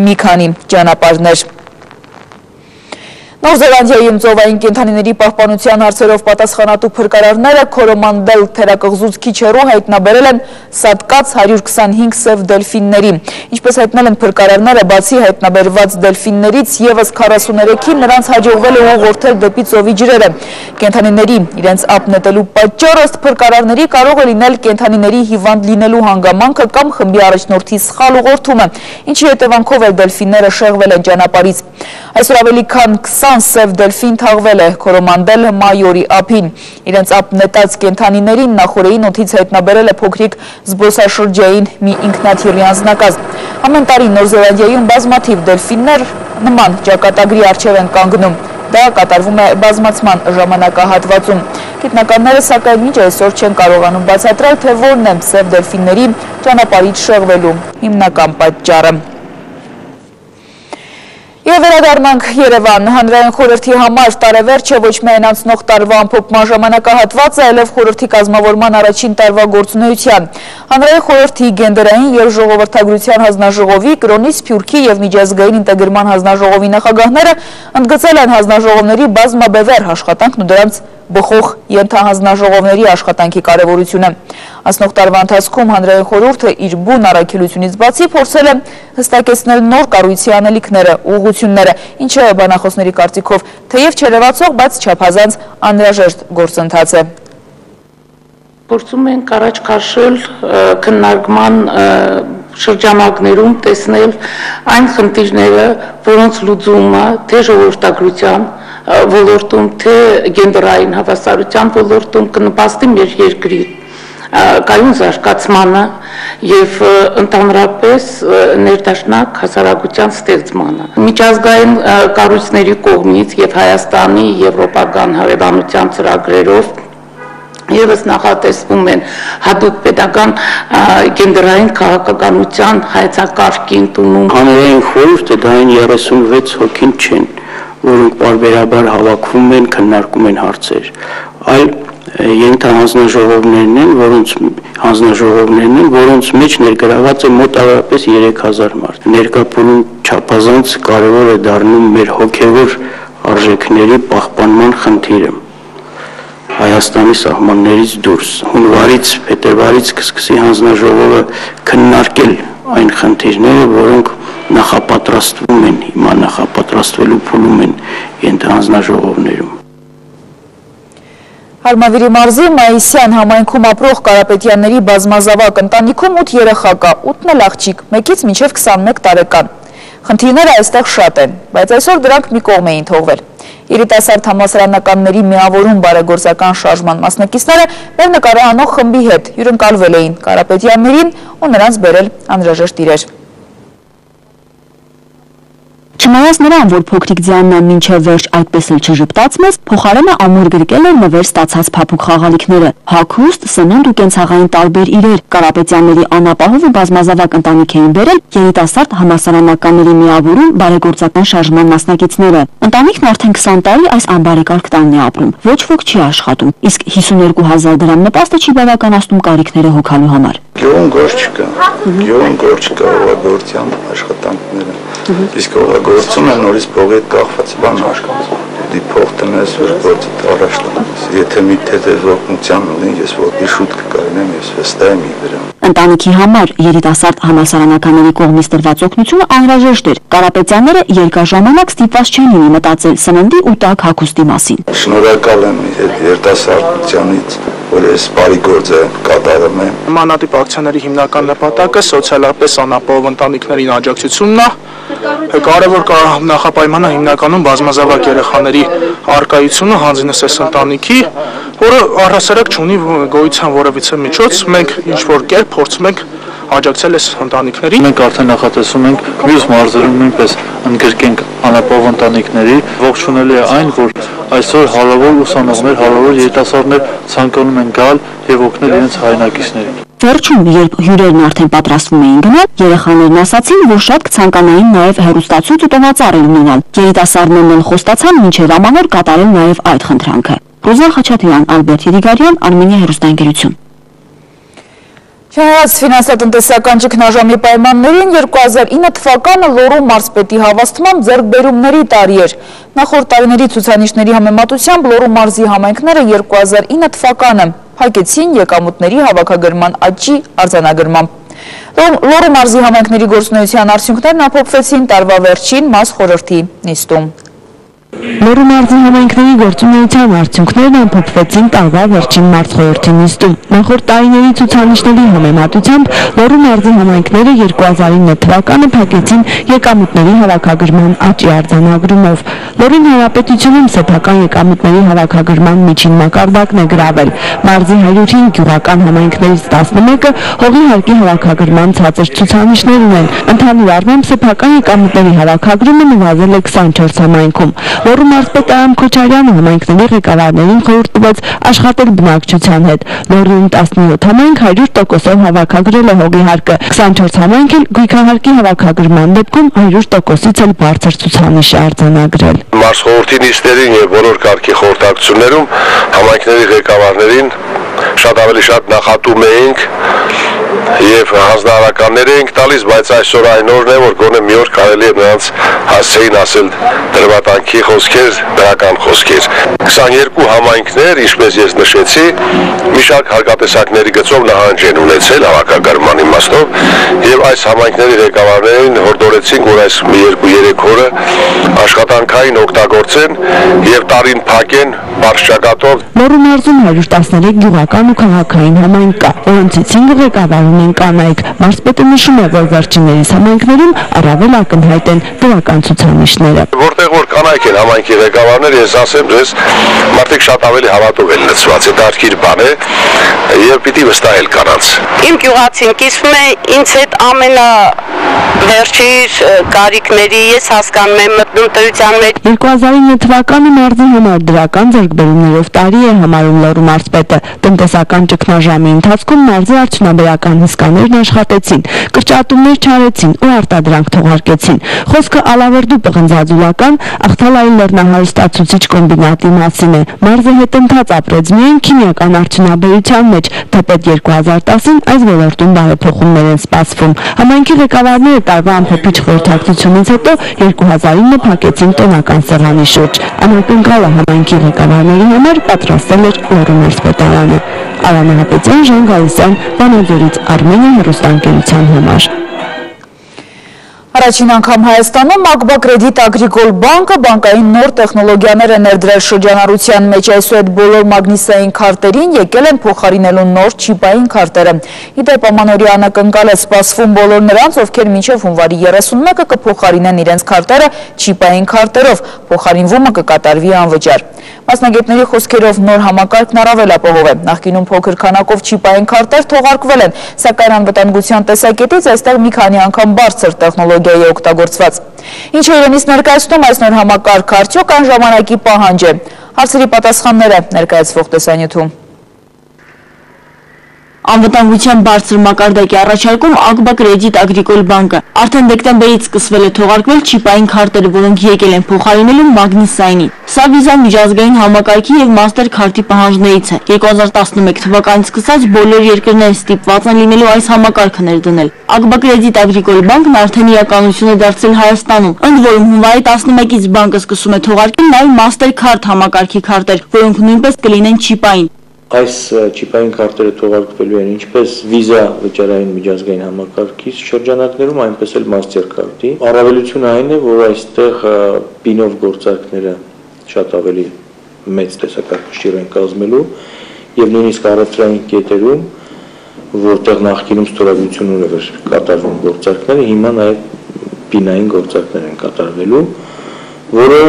մի քանի ճանապարհներ։ Նոր Զելանդիայում ծովային կենդանիների պահպանության հարցերով պատասխանատու փրկարարները Քորոմանդել թերակղզուց քիչ հեռու հայտնաբերել են սատկած 125 սև դելֆինների։ Ինչպես հայտնել են փրկարարները, բացի հայտնաբերված դելֆիններից ևս 43-ին նրանց հաջողվել է ուղղորդել դեպի ծովի ջրերը։ Կենդանիների իրենց ափ նետելու պատճառը ըստ փրկարարների կարող է լինել կենդանիների հիվանդ լինելու հանգամանքը կամ խմբի առաջնորդի սխալ ուղղորդումը, ինչի հետևանքով էլ դելֆինները շեղվել են ճանապարհից։ Այսօր ավելի քան 20 սև դելֆին թաղվել է Քորոմանդել մայորի ափին։ Իրենց ափ նետած կենդանիներին նախորդին օդից հայտնաբերել է փոքրիկ զբոսաշրջային մի ինքնաթիռի անձնակազմ։ Ամեն տարի Նոր Զելանդիայում բազմաթիվ դելֆիններ նման ճակատագրի առջև են կանգնում։ Դա կատարվում է բազմացման ժամանակահատվածում։ Գիտնականները սակայն մինչ այսօր չեն կարողանում բացատրել, թե որն է սև դելֆինների ճանապարհից շեղվելու հիմնական պատճառը։ Եվ վերադառնանք Երևան, հանրային խորհրդի համար տարեվերջը ոչ միայն անցնող տարվա ամփոփման ժամանակահատվածը, այլև խորհրդի կազմավորման առաջին տարվա գործունեության։ Հանրային խորհրդի գենդերային և ժողովրդագրության հանձնաժողովի, կրոնի, սփյուռքի և միջազգային ինտեգրման հանձնաժողովի նախագահները ընդգծել են հանձնաժողովների բազմաբևեռ աշխատանքն ու դրանց բխող ենթահանձնաժողովների աշխատանքի կարևորությունը։ Անցնող տարվա ընթացքում հանրային խորհուրդը իր բուն առաքելությունից բացի փորձել է հստակեցնել նոր կառույցի անելիքները, ուղղությունները, ինչը բանախոսների կարծիքով թեև չերևացող, բայց չափազանց անհրաժեշտ գործընթաց է։ Փորձում ենք առաջ քաշել քննարկման շրջանակներում տեսնել այն խնդիրները, որոնց լուծումը թե ժողովրդագրության ոլորտում, թե գենդերային հավասարության ոլորտում կնպաստի մեր երկրի կայուն զարգացմանը և ընդհանրապես ներդաշնակ հասարակության ստեղծմանը։ Միջազգային կառույցների կողմից և Հայաստանի եվրոպական հարևանության ծրագրերով Եվս նախատեսվում են հատուկ պետական գենդերային քաղաքականության հայեցակարգի ընդունում։ Հանրային խորհուրդը դա այն 36 հոգին չեն, որոնք պարբերաբար հավաքվում են, քննարկում են հարցեր, այլ ենթահանձնաժողովներն են, որոնց մեջ ներգրաված է մոտավորապես 3000 մարդ։ Ներկա փուլում չափազանց կարևոր է դառնում մեր հոգևոր արժեքների պահպանման խնդիրը։ Հայաստանի սահմաններից դուրս։ Հունվարից, փետրվարից կսկսի հանձնաժողովը քննարկել այն խնդիրները, որոնք նախապատրաստվում են, հիմա նախապատրաստվելու փուլում են ենթահանձնաժողովներում։ Արմավիրի մարզի Մայիսյան համայնքում ապրող Կարապետյանների բազմազավակ ընտանիքում 8 երեխա կա, 8-ն էլ աղջիկ, 1-ից մինչև 21 տարեկան։ Խնդիրները այստեղ շատ են, բայց այսօր դրանք մի կողմ էին թողվել։ Երիտասարդ համալսարանականների միավորում բարեգործական շարժման մասնակիցները մեր նկարահանող խմբի հետ հյուրընկալվել էին Կարապետյաններին ու նրանց բերել անհրաժեշտ իրեր։ Չնայած նրան, որ փոքրիկ Դիանան մինչև վերջ այդպես էլ չժպտաց մեզ, փոխարենը ամուր գրկել էր նվեր ստացած փափուկ խաղալիքները, հագուստ, սնունդ ու կենցաղային տարբեր իրեր։ Կարապետյանների անապահով ու բազմազավակ ընտանիք էին բերել երիտասարդ համալսարանականների միավորում բարեգործական շարժման մասնակիցները։ Ընտանիքն արդեն 20 տարի այս անբարեկարգ տանն է ապրում, ոչ ոք չի աշխատում, իսկ 52,000 դրամ նպաստը չի բավականացնում կարիքները հոգալու համար։ Գյուղում գործ չկա, հողագործության աշխատանքները, իսկ հողագործում են նորից փողի հետ կախված բան աշխատում։ Դի փող տնես, որ գործը առաջ տանես։ Եթե մի թեթև օգնության ունեն, ես որտի շուտ կկարենեմ, ես վստահ եմ դրան։ Ընտանիքի համար երիտասարդ համալսարանականների կողմից տրված օգնությունը անհրաժեշտ էր։ Կարապետյանները երկար ժամանակ ստիպված չեն լինի մտածել սննդի ու տաք հագուստի մասին։ Շնորհակալ եմ երիտասարդությանից, որ ես բարի գործ կատարում եմ։ Նմանատիպ ակցիաների հիմնական նպատակը սոցիալապես անապահով ընտանիքներին աջակցությունն է։ Կարևոր նախապայմանը հիմնականում բազմազավակ երեխաների առկայությունը հանձինս ընտանիքի, որը առհասարակ չունի գոյության որևիցե միջոց, մենք ինչ-որ կերպ փորձում ենք աջակցել այս ընտանիքներին։ Մենք արդեն նախատեսում ենք մյուս մարզերում նույնպես ընդգրկենք անապահով ընտանիքների։ Ողջունելի է այն, որ այսօր հարավոր ուսանողներ, հարավոր երիտասարդներ ցանկանում են գալ եւ օգնել իրենց հայրենակիցներին։ Վերջում, երբ հյուրերն արդեն պատրաստվում էին գնալ, երեխաներն ասացին, որ շատ կցանկանային նաև հեռուստացույց ու տոնածառ ունենալ։ Երիտասարդներն էլ խոստացան մինչև ամանոր կատարել նաև այդ խնդրանքը։ Ռուզան Խաչատրյան, Ալբերտ Եղիգարյան, Արմենիա հեռուստաընկերություն։ Չնայած ֆինանսատնտեսական ճգնաժամի պայմաններին 2009 թվականը Լոռու մարզպետի հավաստմամբ ձեռքբերումների տարի էր։ Նախորդ տարիների ցուցանիշների համեմատությամբ Լոռու մարզի համայնքները 2009 թվականը փակեցին եկամուտների հավաքագրման աճի արձանագրմամբ։ Լոռու մարզի համայնքների գործունեության արդյունքներն ամփոփվեցին տարվա վերջին մաս խորհրդի նիստում։ Լոռու մարզի համայնքների գործունեության արդյունքներն ամփոփվեցին տարվա վերջին մարզ խորհրդի նիստում։ Նախորդ տարիների ցուցանիշների համեմատությամբ Լոռու մարզի համայնքները 2009 թվականը փակեցին եկամուտների հավաքագրման աճի արձանագրումով։ Լոռին հանրապետությունում սեփական եկամուտների հավաքագրման միջին մակարդակն է գրավել։ Մարզի 105 գյուղական համայնքներից 11-ը հողի հարկի հավաքագրման ցածր ցուցանիշներ ունեն։ Ընդհանուր առմամբ սեփական եկամուտների հավաքագրումը նվազել է 24 համայնքում։ Լոռու մարզպետ Արամ Քոչարյանը համայնքների ղեկավարներին խորհուրդ տվեց աշխատել բնակչության հետ։ Լոռիում 17 համայնք 100%-ով հավաքագրել է հողի հարկը, 24 համայնք էլ գույքահարկի հավաքագրման դեպքում 100%-ից էլ բարձր ցուցանիշ է արձանագրել։ Մարզ խորհրդի նիստերին եւ բոլոր կարգի խորհրդակցություններում համայնքների ղեկավարներին շատ ավելի շատ նախատում էինք եւ հանձնարարականներ էինք տալիս, բայց այսօր այն օրն է, որ գոնե մի օր կարելի է նրանց հասցեին ասել դրվատանքի խոսքեր, դրական խոսքեր։ 22 համայնքներ, ինչպես ես նշեցի, մի շարք հարկատեսակների գծով նահանջ են ունեցել հավաքագրման իմաստով եւ այս համայնքների ղեկավարներին հորդորեցինք, որ այս 2-3 օրը աշխատանքային օգտագործեն եւ տարին փակեն բարշակատով։ Լոռու մարզում 113 գյուղական ու քաղաքային համայնք կա, որոնցից 5 ղեկավարում են կանայք։ Մարզպետը նշում է, որ վերջիններիս համայնքներում առավել ակնհայտ են դրական ցուցանիշները։ Որտեղ որ կանայք են համայնքի ղեկավարներ, ես ասեմ ձեզ, մարդիկ շատ ավելի հավատով են լցված, այդ արկիր բան է եւ պիտի վստահել կանանց։ Իմ գյուղացին կիսվում է ինձ հետ ամենավերջի կարիքների, ես հասկանում եմ մտնում տրության մեջ։ 2009 թվականը մարզի համար դրական ձեռքբերումներով տարի է համարում Լոռու մարզպետը։ Տնտեսական ճգնաժամի ընթացքում մարզի արդյունաբերական հսկաներն աշխատեցին, կրճատումներ չարեցին ու արտադրանք թողարկեցին։ Խոսքը Ալավերդու պղնձաձուլական Ախթալայի լեռնահարստացուցիչ կոմբինատի մասին է։ Մարզը հետընթաց ապրեց միայն քիմիական արդյունաբերության մեջ, թեպետ 2010-ին այս ոլորտում բարեփոխումներ են սպասվում։ Համայնքի ղեկավարները տարվա ամփոփիչ խորհրդակցությունից հետո 2009 փակեցին տոնական սեղանի շուրջ։ Անակնկալը համայնքի ղեկավարների համար պատրաստել էր Լոռու մարզպետարանը։ Արամ Հապետյան, Ժան Գալստյան, Վանաձորից, Արմենիա հեռուստաընկերության համար։ Առաջին անգամ Հայաստանում Ակբա Կրեդիտ Ագրիկոլ բանկը բանկային նոր տեխնոլոգիաներ է ներդրել շրջանառության մեջ, այսու այդ բոլոր մագնիսային քարտերին եկել են փոխարինելու նոր չիպային քարտերը։ Իդեպ ամանորյա անակնկալ է սպասվում բոլոր նրանց, ովքեր մինչև հունվարի 31-ը կփոխարինեն իրենց քարտերը չիպային քարտերով, փոխարինվումը կկատարվի անվճար։ Մասնագետների խոսքերով նոր համակարգն առավել ապահով է։ Նախկինում փոքր քանակով չիպային քարտեր թողարկվել են, սակայն անվտանգության տեսակետից այստեղ մի քանի անգամ բարձր տեխնոլոգիա է օգտագործված։ Ինչ է իրենից ներկայացնում այս նոր համակարգը, արդյոք այն ժամանակի պահանջ է։ Հարցերի պատասխանները ներկայացվող տեսանյութում։ Անվտանգության բարձր մակարդակի առաջարկում Ակբա Կրեդիտ Ագրիկոլ բանկը արդեն դեկտեմբերից սկսվել է թողարկվել չիպային քարտերը, որոնք եկել են փոխարինելու մագնիսայինի։ Սա վիզա միջազգային համակարգի եւ մաստեր քարտի պահանջներից է։ 2011 թվականից սկսած բոլոր երկրները ստիպված են լինելու այս համակարգը ներդնել։ Ակբա Կրեդիտ Ագրիկոլ բանկն արդեն իրականություն է դարձել Հայաստանում, ընդ որում հունվարի 11-ից բանկը սկսում է թողարկել նաեւ մաստեր քարտ համակարգի քարտեր, որոնք նույնպես կլինեն չիպային։ Այս չիպային քարտերը թողարկվելու են ինչպես վիզա վճարային միջազգային համակարգից շրջանակներում, այնպես էլ Mastercard-ի։ Առավելությունը այն է, որ այստեղ PIN-ով գործարքները շատ ավելի մեծ տեսակարգ են կազմելու եւ նույնիսկ առևտրային կետերում, որտեղ նախկինում ստորագրություն ուներ կատարվում գործարքները, հիմա նաեւ PIN-ային գործարքներ են կատարվելու, որը